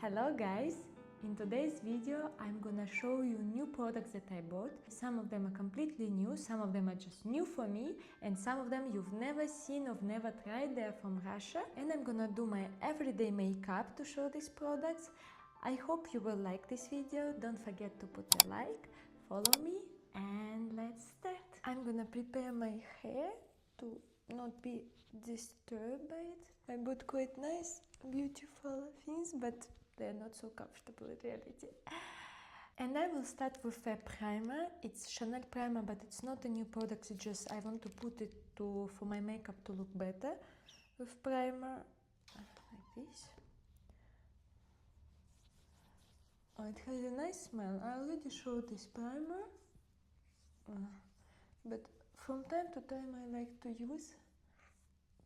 Hello guys! In today's video I'm gonna show you new products that I bought. Some of them are completely new, some of them are just new for me, and some of them you've never seen or never tried. They're from Russia. And I'm gonna do my everyday makeup to show these products. I hope you will like this video. Don't forget to put a like, follow me, and let's start. I'm gonna prepare my hair to not be disturbed by it. I bought quite nice, beautiful things, but they're not so comfortable in reality. And I will start with a primer. It's Chanel primer, but it's not a new product. It's just I want to put it for my makeup to look better with primer, like this. Oh, it has a nice smell. I already showed this primer, but from time to time I like to use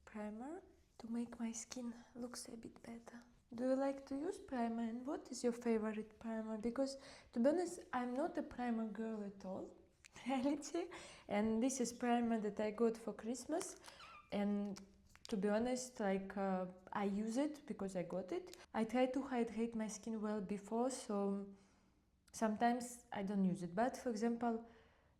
primer to make my skin looks a bit better. Do you like to use primer, and what is your favorite primer? Because to be honest, I'm not a primer girl at all, reality. And this is primer that I got for Christmas, and to be honest, like I use it because I got it. I try to hydrate my skin well before, so sometimes I don't use it. But for example,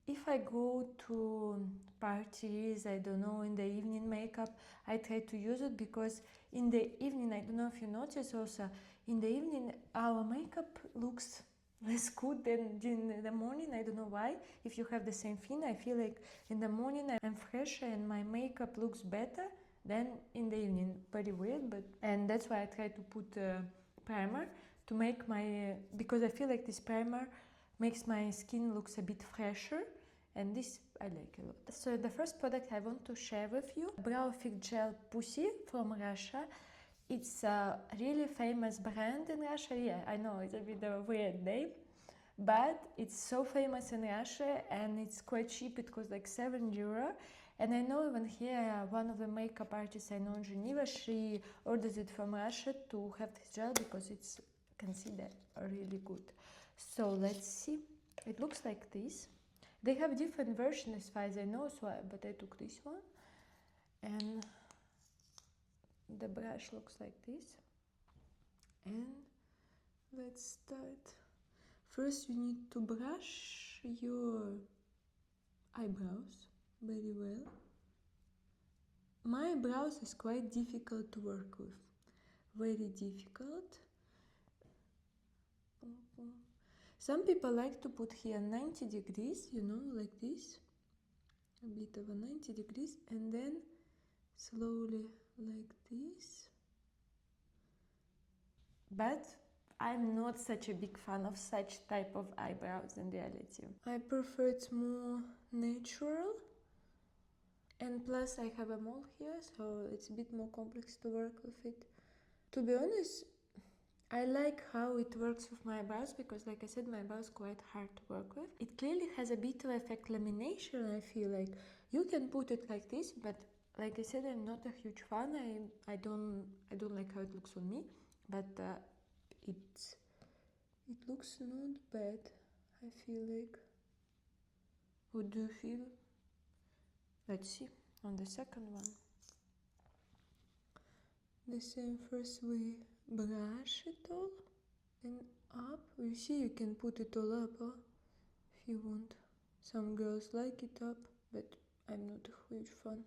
if I go to parties, I don't know, in the evening makeup, I try to use it because in the evening, I don't know if you notice also, in the evening our makeup looks less good than in the morning. I don't know why. If you have the same thing, I feel like in the morning I'm fresher and my makeup looks better than in the evening. Very weird, but and that's why I try to put primer to make my, because I feel like this primer makes my skin looks a bit fresher, and this I like a lot. So the first product I want to share with you, Brow Fix Gel Pusy from Russia. It's a really famous brand in Russia. Yeah, I know it's a bit of a weird name, but it's so famous in Russia and it's quite cheap. It costs like €7. And I know even here, one of the makeup artists I know in Geneva, she orders it from Russia to have this gel because it's considered really good. So let's see. It looks like this. They have different versions as far as I know, but I took this one. And the brush looks like this. And let's start. First you need to brush your eyebrows very well. My eyebrows is quite difficult to work with. Very difficult. Some people like to put here 90 degrees, you know, like this. A bit of a 90 degrees, and then slowly like this. But I'm not such a big fan of such type of eyebrows in reality. I prefer it's more natural. And plus I have a mole here, so it's a bit more complex to work with it. To be honest, I like how it works with my eyebrows because, like I said, my eyebrows are quite hard to work with. It clearly has a bit of effect lamination. I feel like you can put it like this, but like I said, I'm not a huge fan. I don't like how it looks on me, but it looks not bad. I feel like. What do you feel? Let's see on the second one. The same, first we brush it all and up. You see, you can put it all up, huh? If you want. Some girls like it up, but I'm not a huge fan.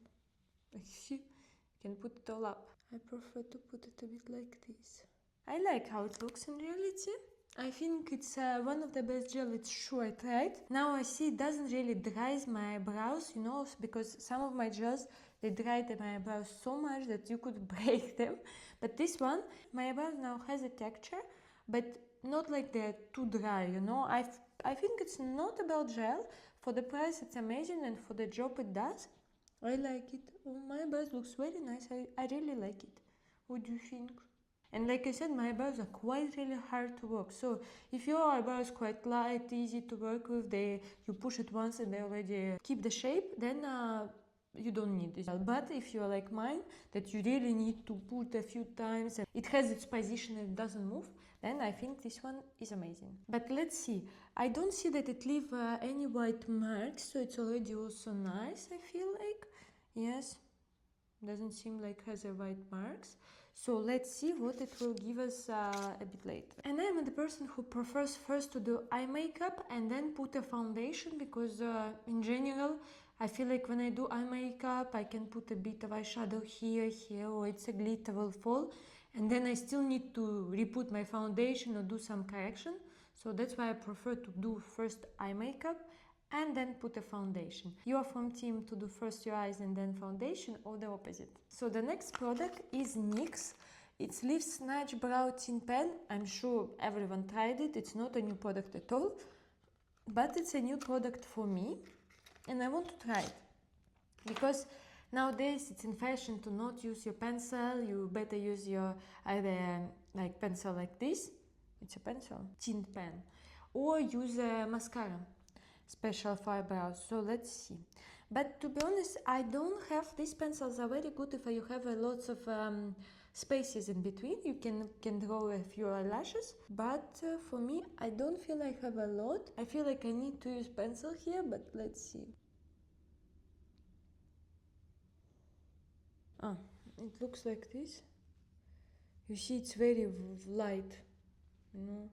Like, see, you can put it all up. I prefer to put it a bit like this. I like how it looks in reality. I think it's one of the best gel. It's short, right? Now I see it doesn't really dry my eyebrows, you know, because some of my gels, they dried my eyebrows so much that you could break them. But this one, my eyebrows now has a texture, but not like they're too dry, you know. I think it's not about gel. For the price, it's amazing, and for the job it does. I like it. Oh, my eyebrows looks very nice. I really like it. What do you think? And like I said, my eyebrows are quite really hard to work. So if your eyebrows quite light, easy to work with, you push it once and they already keep the shape, then you don't need this. But if you're like mine, that you really need to put a few times and it has its position and it doesn't move, then I think this one is amazing. But let's see. I don't see that it leaves any white marks, so it's already also nice, I feel like. Yes. Doesn't seem like has a white marks. So let's see what it will give us a bit later. And I'm the person who prefers first to do eye makeup and then put a foundation, because in general I feel like when I do eye makeup I can put a bit of eyeshadow here, or it's a glitter will fall, and then I still need to re-put my foundation or do some correction. So that's why I prefer to do first eye makeup and then put a foundation. You are from team to do first your eyes and then foundation, or the opposite? So the next product is NYX. It's Live Snatch Brow Tint Pen. I'm sure everyone tried it. It's not a new product at all, but it's a new product for me and I want to try it. Because nowadays it's in fashion to not use your pencil. You better use your either like pencil like this. It's a pencil, tint pen, or use a mascara. Special for eyebrows. So let's see. But to be honest, I don't have, these pencils are very good if you have lots of spaces in between. You can draw a few eyelashes, but for me I don't feel I have a lot. I feel like I need to use pencil here, but let's see. It looks like this. You see, it's very light, you know,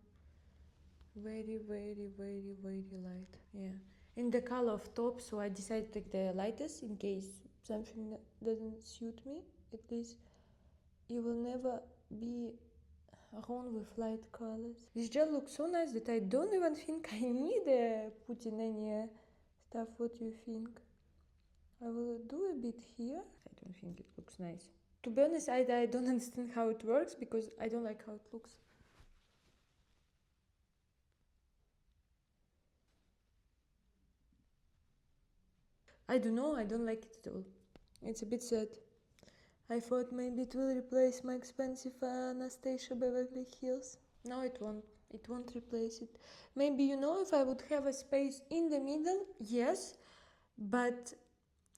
very light. Yeah, in the color of top, so I decided to take the lightest in case something doesn't suit me. At least you will never be wrong with light colors. This gel looks so nice that I don't even think I need put in any stuff. What do you think? I will do a bit here. I don't think it looks nice. To be honest, I don't understand how it works, because I don't like how it looks. I don't know, I don't like it at all. It's a bit sad. I thought maybe it will replace my expensive Natasha Beverly Hills. No, it won't. It won't replace it. Maybe, you know, if I would have a space in the middle, yes. But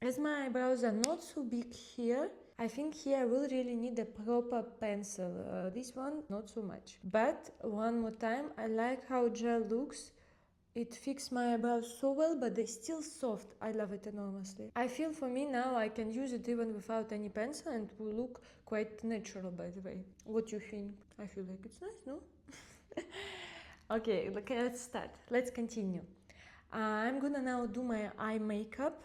as my eyebrows are not so big here, I think here I will really need a proper pencil. This one, not so much. But one more time, I like how gel looks. It fixed my eyebrows so well, but they're still soft. I love it enormously. I feel for me now I can use it even without any pencil and it will look quite natural, by the way. What do you think? I feel like it's nice, no? Okay, let's start. Let's continue. I'm gonna now do my eye makeup,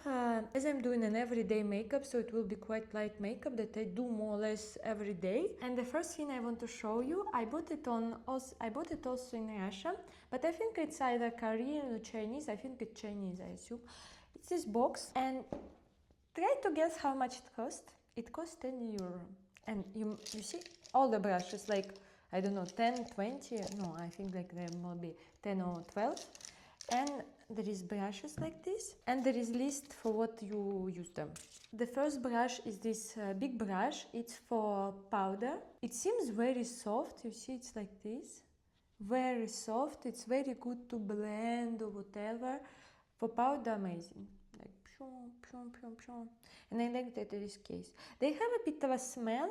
as I'm doing an everyday makeup, so it will be quite light makeup that I do more or less every day. And the first thing I want to show you, I bought it also in Russia, but I think it's either Korean or Chinese. I think it's Chinese, I assume. It's this box, and try to guess how much it cost. It cost 10 euro. And you see all the brushes, like, I don't know, 10, 20, no, I think like there will be 10 or 12. And there is brushes like this, and there is list for what you use them. The first brush is this big brush. It's for powder. It seems very soft. You see, it's like this, very soft. It's very good to blend or whatever. For powder, amazing. Like pshum, pshum, pshum, pshum. And I like that there is case. They have a bit of a smell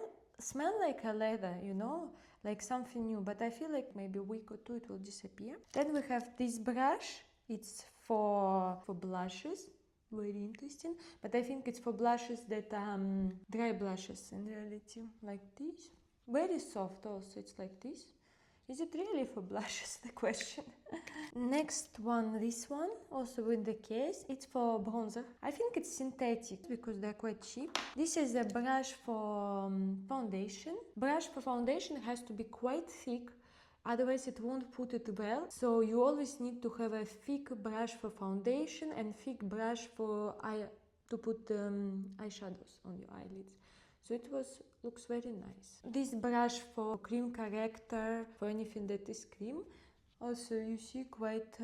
like a leather, you know, like something new, but I feel like maybe a week or two it will disappear. Then we have this brush. It's for blushes, very interesting, but I think it's for blushes that dry blushes in reality, like this. Very soft also, it's like this. Is it really for blushes, the question? Next one, this one, also in the case, it's for bronzer. I think it's synthetic because they're quite cheap. This is a brush for foundation. Brush for foundation has to be quite thick, otherwise it won't put it well. So you always need to have a thick brush for foundation and thick brush for to put eyeshadows on your eyelids. So it looks very nice. This brush for cream corrector, for anything that is cream. Also you see quite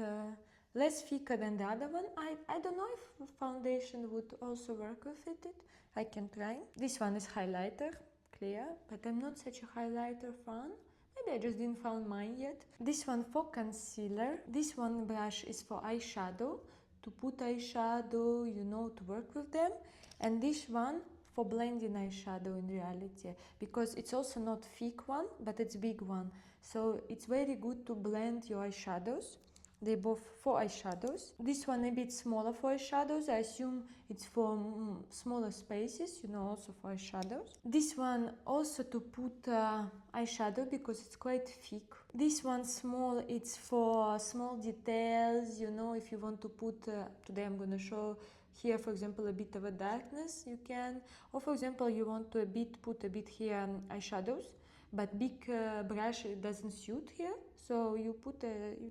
less thicker than the other one. I don't know if foundation would also work with it. I can try. This one is highlighter, clear, but I'm not such a highlighter fan. Maybe I just didn't find mine yet. This one for concealer. This one brush is for eyeshadow, to put eyeshadow, you know, to work with them. And this one for blending eyeshadow in reality, because it's also not thick one, but it's big one. So it's very good to blend your eyeshadows. They both for eyeshadows. This one a bit smaller for eyeshadows. I assume it's for smaller spaces, you know, also for eyeshadows. This one also to put eyeshadow because it's quite thick. This one small, it's for small details, you know, if you want to put, today I'm gonna show here, for example, a bit of a darkness, you can. Or for example, you want to put a bit here eyeshadows, but big brush it doesn't suit here, so you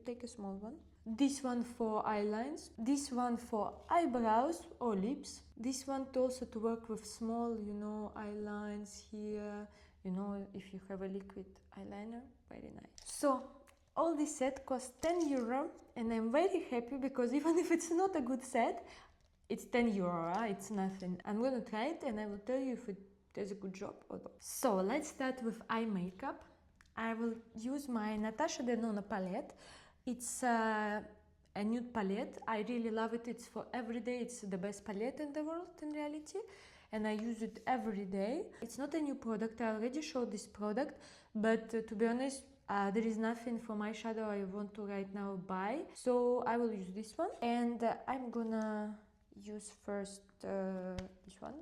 take a small one. This one for eyelines, this one for eyebrows or lips. This one also to work with small, you know, eyelines here, you know, if you have a liquid eyeliner, very nice. So all this set cost 10 euro, and I'm very happy because even if it's not a good set, it's 10 euro, it's nothing. I'm gonna try it and I will tell you if it does a good job or not. So let's start with eye makeup. I will use my Natasha Denona palette. It's a nude palette. I really love it. It's for every day. It's the best palette in the world in reality, and I use it every day. It's not a new product. I already showed this product, but to be honest, there is nothing from eyeshadow I want to right now buy, so I will use this one. And I'm gonna use first this one,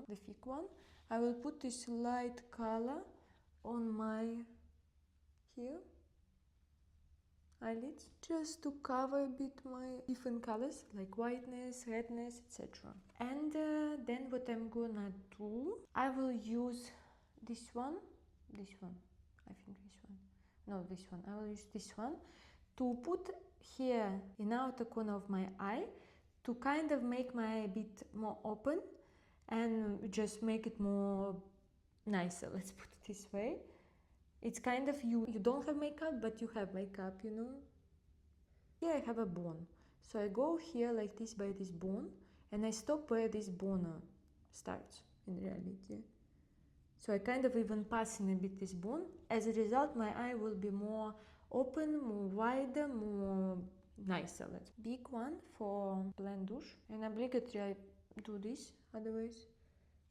the thick one. I will put this light color on my here eyelids, just to cover a bit my different colors like whiteness, redness, etc. And then what I'm gonna do, I will use this one, I think this one, no, this one, I will use this one to put here in outer corner of my eye to kind of make my eye a bit more open and just make it more nicer, let's put it this way. It's kind of you don't have makeup, but you have makeup, you know. Here I have a bone, so I go here like this by this bone, and I stop where this bone starts in reality. So I kind of even passing a bit this bone. As a result, my eye will be more open, more wider, more nicer. Let's big one for blend douche, and obligatory I do this otherwise.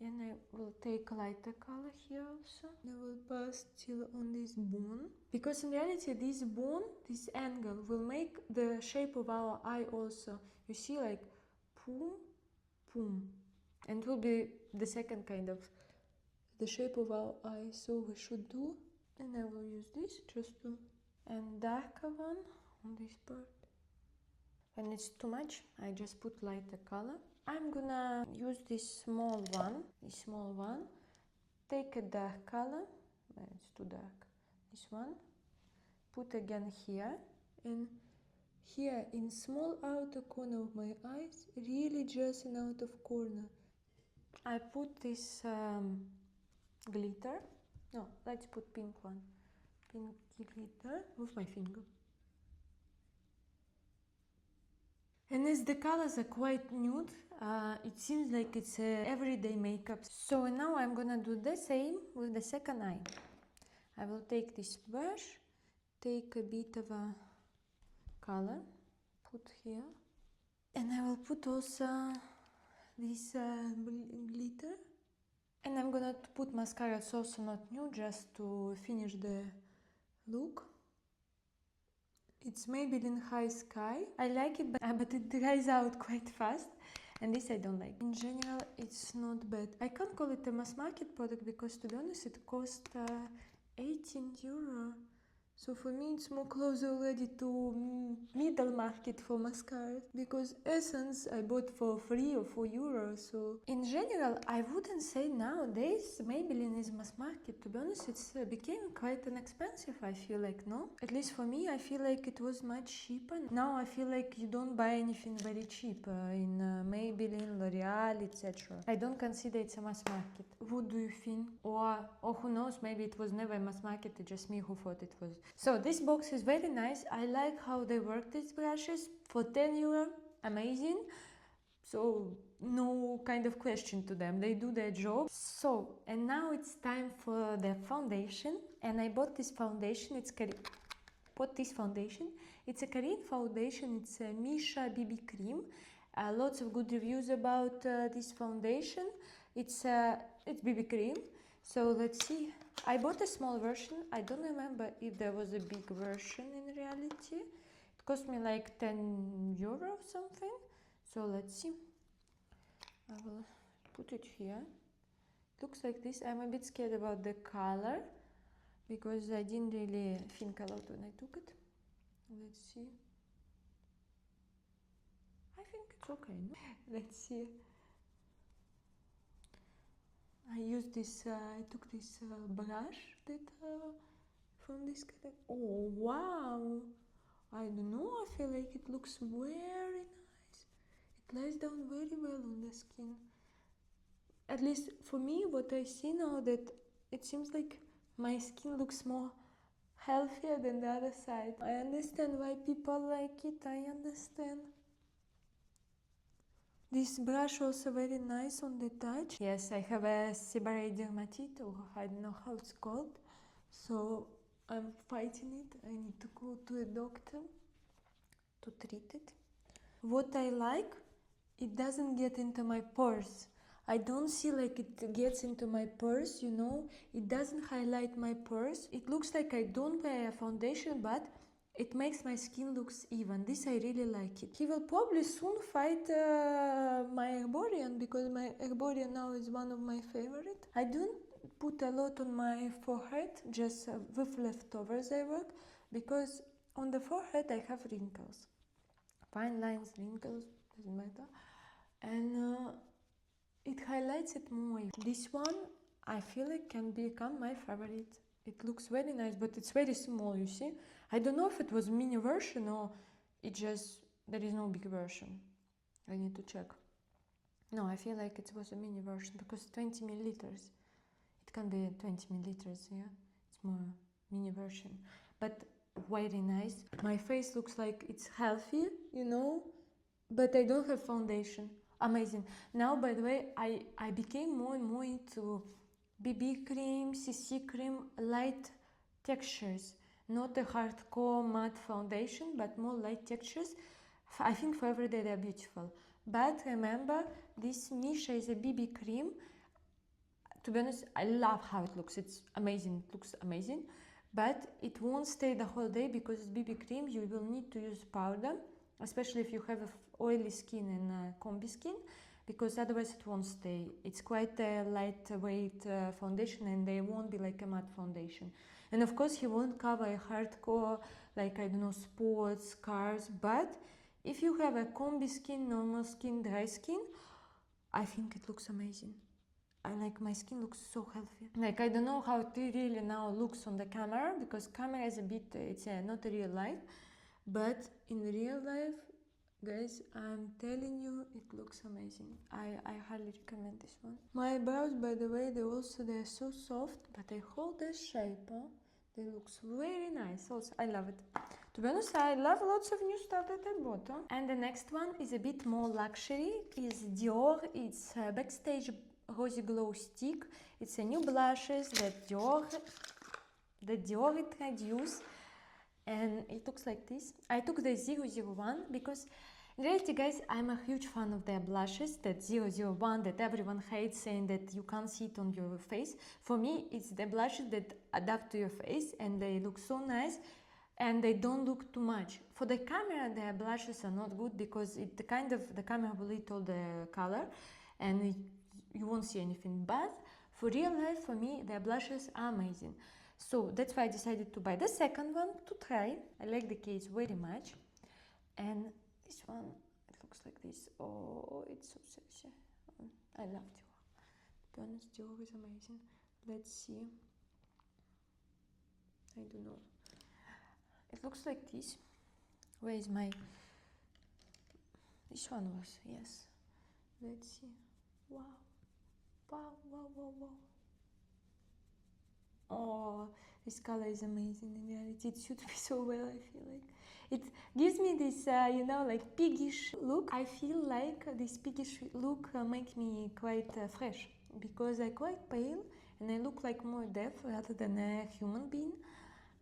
And I will take lighter color here also. I will pass till on this bone, because in reality this bone, this angle will make the shape of our eye also. You see, like boom, boom, and it will be the second kind of the shape of our eye. So we should do, and I will use this just to, and darker one on this part. When it's too much, I just put lighter color. I'm gonna use this small one, take a dark color, it's too dark, this one, put again here, and here in small outer corner of my eyes, really just in out of corner, I put this glitter, no, let's put pink one, pink glitter with my finger. And as the colors are quite nude, it seems like it's a everyday makeup. So now I'm gonna do the same with the second eye. I will take this brush, take a bit of a color, put here, and I will put also this glitter. And I'm gonna put mascara. It's also not new, just to finish the look. It's Maybelline High Sky. I like it, but it dries out quite fast, and this I don't like. In general, it's not bad. I can't call it a mass market product because, to be honest, it cost 18 euro. So for me, it's more closer already to middle market for mascara, because Essence I bought for 3 or 4 euros. So in general, I wouldn't say nowadays Maybelline is mass market. To be honest, it's became quite an expensive, I feel like, no? At least for me, I feel like it was much cheaper. Now I feel like you don't buy anything very cheap in Maybelline, L'Oreal, etc. I don't consider it's a mass market. What do you think? Or who knows, maybe it was never a mass market, it's just me who thought it was. So this box is very nice. I like how they work these brushes. For 10 euro, amazing. So no kind of question to them, they do their job. So, and now it's time for the foundation, and I bought this foundation. It's a Korean foundation. It's a Missha BB cream. Lots of good reviews about this foundation. It's BB cream. So let's see. I bought a small version. I don't remember if there was a big version in reality. It cost me like 10 euro or something. So let's see. I will put it here. It looks like this. I'm a bit scared about the color because I didn't really think a lot when I took it. Let's see. I think it's okay. No? Let's see. I used this, I took this brush that from this kind. Oh wow! I don't know, I feel like it looks very nice. It lies down very well on the skin. At least for me, what I see now, that it seems like my skin looks more healthier than the other side. I understand why people like it, I understand. This brush also very nice on the touch. Yes, I have a seborrheic dermatitis, or I don't know how it's called. So I'm fighting it. I need to go to a doctor to treat it. What I like, it doesn't get into my pores. I don't see like it gets into my pores, you know. It doesn't highlight my pores. It looks like I don't wear a foundation, but it makes my skin looks even. This I really like it. He will probably soon fight my Herborian, because my Herborian now is one of my favorite. I don't put a lot on my forehead, just with leftovers I work, because on the forehead I have wrinkles. Fine lines, wrinkles, doesn't matter. And it highlights it more. This one I feel like can become my favorite. It looks very nice, but it's very small, you see. I don't know if it was mini version or it just, there is no big version. I need to check. No, I feel like it was a mini version because 20 milliliters. It can be 20 milliliters, yeah. It's more mini version. But very nice. My face looks like it's healthy, you know, but I don't have foundation. Amazing. Now, by the way, I became more and more into BB cream, CC cream, light textures. Not a hardcore matte foundation, but more light textures. I think for every day they're beautiful. But remember, this Missha is a BB cream. To be honest, I love how it looks. It's amazing. It looks amazing. But it won't stay the whole day because it's BB cream. You will need to use powder, especially if you have oily skin and combi skin, because otherwise it won't stay. It's quite a lightweight foundation, and they won't be like a matte foundation. And of course, he won't cover a hardcore, like, I don't know, spots, scars. But if you have a combi skin, normal skin, dry skin, I think it looks amazing. I like, my skin looks so healthy. Like, I don't know how it really now looks on the camera, because camera is a bit, it's not a real life. But in real life, guys, I'm telling you, it looks amazing. I highly recommend this one. My brows, by the way, they're so soft, but they hold their shape. Huh? They look very nice. Also, I love it. To be honest, I love lots of new stuff that I bought. Huh? And the next one is a bit more luxury. Is Dior. It's Backstage Rosy Glow Stick. It's a new blushes that Dior introduced. And it looks like this. I took the 001 because in reality, guys, I'm a huge fan of their blushes, that 001 that everyone hates, saying that you can't see it on your face. For me, it's the blushes that adapt to your face, and they look so nice, and they don't look too much. For the camera, their blushes are not good because the camera will eat all the color, and you won't see anything. But for real life, for me, their blushes are amazing. So that's why I decided to buy the second one to try. I like the case very much. And this one, it looks like this. Oh, it's so sexy. I love Dior. To be honest, Dior is amazing. Let's see. I don't know. It looks like this. Where is my... This one was, yes. Let's see. Wow. Wow, wow, wow, wow. Oh, this color is amazing in reality. It suits me so well, I feel like. It gives me this, you know, like piggish look. I feel like this piggish look makes me quite fresh, because I'm quite pale and I look like more deaf rather than a human being.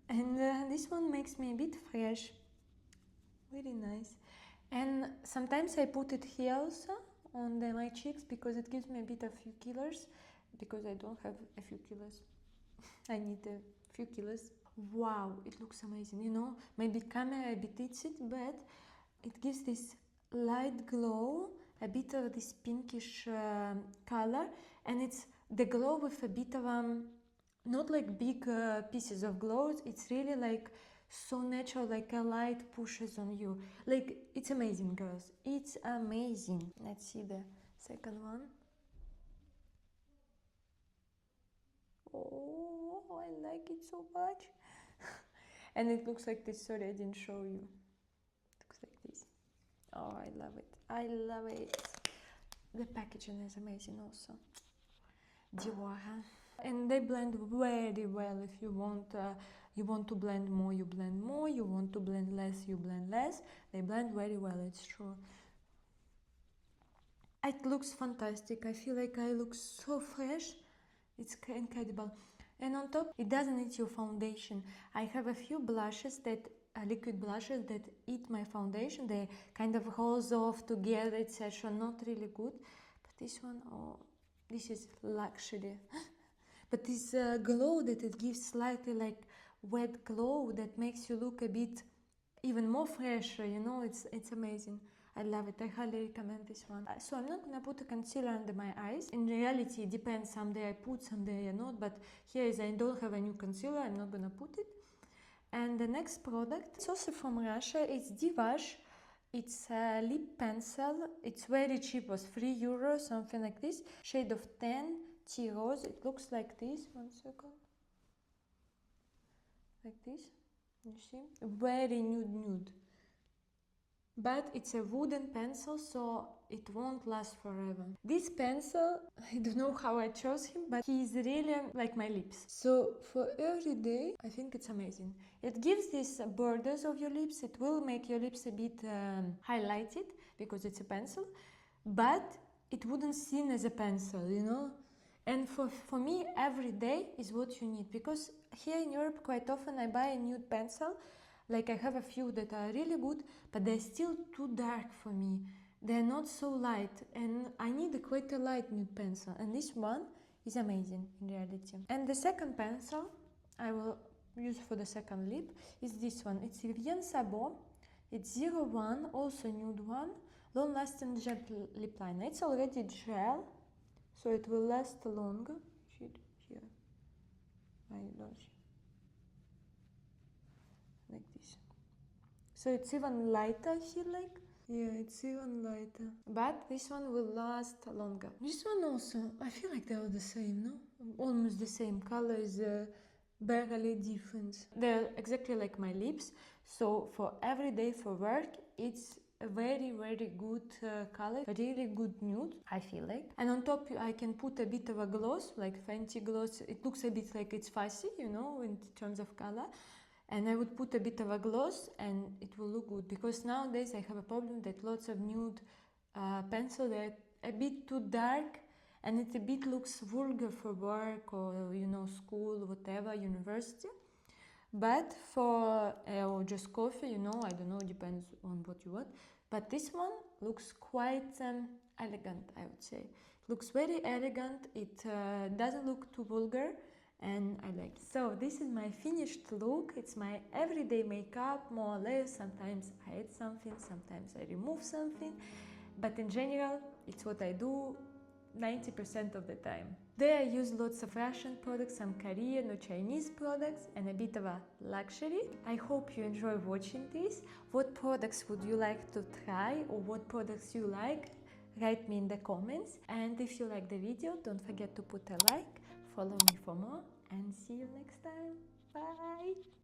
And this one makes me a bit fresh. Very nice. And sometimes I put it here also on my cheeks, because it gives me a bit of few killers, because I don't have a few killers. I need a few kilos. Wow, it looks amazing. You know, maybe camera a bit hits it, but it gives this light glow, a bit of this pinkish color, and it's the glow with a bit of not like big pieces of glow. It's really like so natural, like a light pushes on you. Like, it's amazing, girls. It's amazing. Let's see the second one. Oh, I like it so much. And it looks like this. Sorry, I didn't show you. It looks like this. Oh, I love it. I love it. The packaging is amazing also. Dior. And they blend very well. If you want to blend more, you blend more. You want to blend less, you blend less. They blend very well, it's true. It looks fantastic. I feel like I look so fresh. It's incredible. And on top, it doesn't eat your foundation. I have a few blushes that liquid blushes that eat my foundation. They kind of rolls off together, etc. Not really good. But this one, oh, this is luxury. But this glow that it gives, slightly like wet glow that makes you look a bit even more fresher, you know, it's amazing. I love it. I highly recommend this one. So I'm not gonna put a concealer under my eyes. In reality, it depends. Someday I put, someday I not. But here is I don't have a new concealer. I'm not gonna put it. And the next product, it's also from Russia. It's Divage. It's a lip pencil. It's very cheap. It was €3, something like this. Shade of 10, tea rose. It looks like this. 1 second. Like this. You see? Very nude. But it's a wooden pencil, so it won't last forever. This pencil, I don't know how I chose him, but he's really like my lips. So for every day, I think it's amazing. It gives these borders of your lips. It will make your lips a bit highlighted because it's a pencil, but it wouldn't seem as a pencil, you know? And for me, every day is what you need, because here in Europe, quite often I buy a nude pencil. Like, I have a few that are really good, but they're still too dark for me. They're not so light, and I need quite a light nude pencil. And this one is amazing in reality. And the second pencil I will use for the second lip is this one. It's Vivienne Sabo. It's 01, also nude one. Long lasting gel lip liner. It's already gel, so it will last longer. Here, I don't see. Like this. So it's even lighter, I feel like. Yeah, it's even lighter. But this one will last longer. This one also, I feel like they are the same, no? Almost the same. Color is barely different. They're exactly like my lips. So for every day for work, it's a very good color, a really good nude, I feel like. And on top I can put a bit of a gloss, like Fenty gloss. It looks a bit like it's fussy, you know, in terms of color. And I would put a bit of a gloss and it will look good, because nowadays I have a problem that lots of nude pencils are a bit too dark, and it a bit looks vulgar for work or, you know, school, whatever, university. But for or just coffee, you know, I don't know, depends on what you want. But this one looks quite elegant, I would say. It looks very elegant. It doesn't look too vulgar, and I like it. So this is my finished look. It's my everyday makeup, more or less. Sometimes I add something, sometimes I remove something, but in general, it's what I do 90% of the time. There I use lots of Russian products, some Korean or Chinese products, and a bit of a luxury. I hope you enjoy watching this. What products would you like to try, or what products you like? Write me in the comments. And if you like the video, don't forget to put a like, follow me for more, and see you next time. Bye!